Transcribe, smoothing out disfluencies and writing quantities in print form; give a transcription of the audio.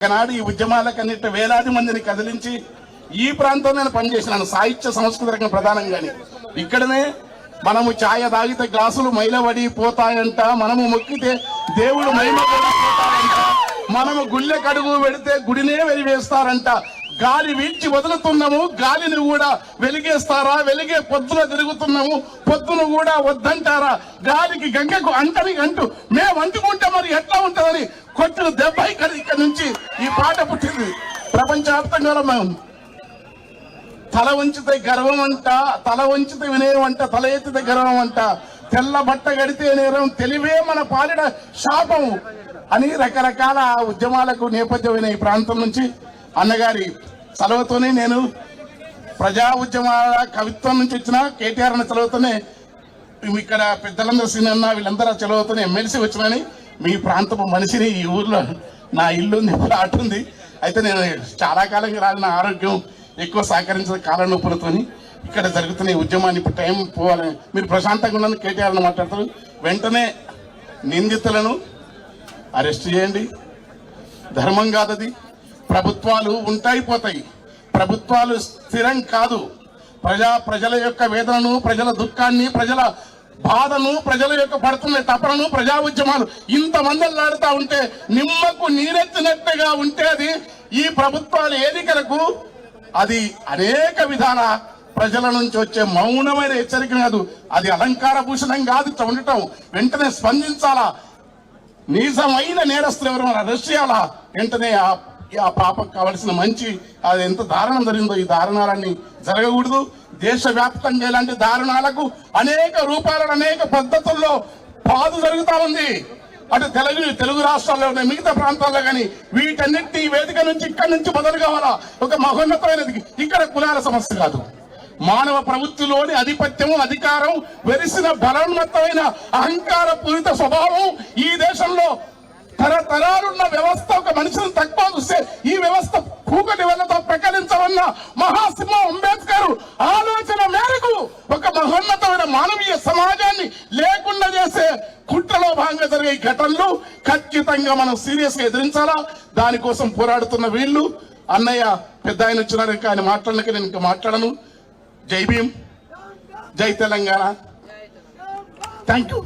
ఒకనాడు ఈ ఉద్యమాలకన్నిటి వేలాది మందిని కదిలించి ఈ ప్రాంతంలో నేను పనిచేసినాను సాహిత్య సంస్కృతి రంగం ప్రధానంగానే. ఇక్కడనే మనము ఛాయ తాగితే గ్లాసులు మైలబడి పోతాయంట, మనము మొక్కితే దేవుడు మహిమ పోతాయంట, మనము గుళ్ళె కడుగు పెడితే గుడినే వెలివేస్తారంట. గాలి వీడ్చి వదులుతున్నాము, గాలిని కూడా వెలిగేస్తారా? వెలిగే పొద్దున తిరుగుతున్నాము, పొద్దును కూడా వద్దంటారా? గాలికి గంగకు అంటని అంటూ మేము అంటుకుంటే మరి ఎట్లా ఉంటుందని కొట్టిన దెబ్బ ఇక్కడ నుంచి ఈ పాట పుట్టింది. ప్రపంచవ్యాప్తంగా మేము తల వంచితే గర్వం అంట, తల వంచితే వినయం అంట, తల ఎత్తితే గర్వం అంట, తెల్ల బట్ట గడితే నేరం, తెలివే మన పాలిడ శాపం అని రకరకాల ఉద్యమాలకు నేపథ్యమైన ఈ ప్రాంతం నుంచి అన్నగారి చలవతోనే నేను ప్రజా ఉద్యమాల కవిత్వం నుంచి వచ్చిన కేటీఆర్ అన్న చలవతోనే ఇక్కడ పెద్దలందరూ సీనన్న వీళ్ళందరూ చలవతోనే ఎమ్మెల్సీ వచ్చినని మీ ప్రాంతపు మనిషిని ఈ ఊర్లో నా ఇల్లు ఉంది, ప్లాట్ ఉంది. అయితే నేను చాలా కాలంగా రాలి నా ఆరోగ్యం ఎక్కువ సహకరించిన కాళ్ళ నొప్పులతోని ఇక్కడ జరుగుతున్న ఈ ఉద్యమాన్ని ఇప్పుడు టైం పోవాలని మీరు ప్రశాంతంగా ఉన్నది కేటీఆర్ అని మాట్లాడతారు. వెంటనే నిందితులను అరెస్ట్ చేయండి. ధర్మం కాదది. ప్రభుత్వాలు ఉంటాయి పోతాయి, ప్రభుత్వాలు స్థిరం కాదు. ప్రజల యొక్క వేదనను, ప్రజల దుఃఖాన్ని, ప్రజల బాధను, ప్రజల యొక్క పడుతున్న తపనను, ప్రజా ఉద్యమాలు ఇంతమంది ఆడుతూ ఉంటే నిమ్మకు నీరెత్తినట్టుగా ఉంటే అది ఈ ప్రభుత్వాల ఎన్నికలకు అది అనేక విధాల ప్రజల నుంచి వచ్చే మౌనమైన హెచ్చరిక కాదు, అది అలంకార భూషణం కాదు. ఇట్లా ఉండటం వెంటనే స్పందించాలా. నిజమైన నేరస్తులు ఎవరు అరెస్ట్ చేయాలా. వెంటనే ఆ పాపకు కావలసిన మంచి అది ఎంత దారుణం జరిగిందో ఈ దారుణాలన్నీ జరగకూడదు. దేశవ్యాప్తంగా ఇలాంటి దారుణాలకు అనేక రూపాలను అనేక పద్ధతుల్లో పాదు జరుగుతా ఉంది. అటు తెలుగు రాష్ట్రాల్లో మిగతా ప్రాంతాల్లో కానీ వీటన్నిటి వేదిక నుంచి ఇక్కడి నుంచి మొదలు కావాలా. ఒక మహోన్నతమైనది ఇక్కడ కులాల సమస్య కాదు, మానవ ప్రవృత్తిలోని ఆధిపత్యము, అధికారం, వెరిసిన బలోన్మత్తమైన అహంకార పూరిత స్వభావం ఈ దేశంలో తరతరాలున్న వ్యవస్థ ఒక మనిషిని తక్కువ చూస్తే ఈ వ్యవస్థ కూకటి వల్లతో ప్రకటించవన్న మహాసింహ అంబేద్కర్ ఆలోచన మేరకు ఒక మహోన్నతమైన మానవీయ సమాజాన్ని లేకుండా చేసే కుట్రలో భాగంగా జరిగే ఈ ఘటనలు ఖచ్చితంగా మనం సీరియస్ గా ఎదిరించాలా. దానికోసం పోరాడుతున్న వీళ్ళు అన్నయ్య పెద్ద ఆయన వచ్చినారు, ఇంకా ఆయన మాట్లాడడానికి నేను ఇంకా మాట్లాడను. జై భీమ్, జై తెలంగాణ. Thank you.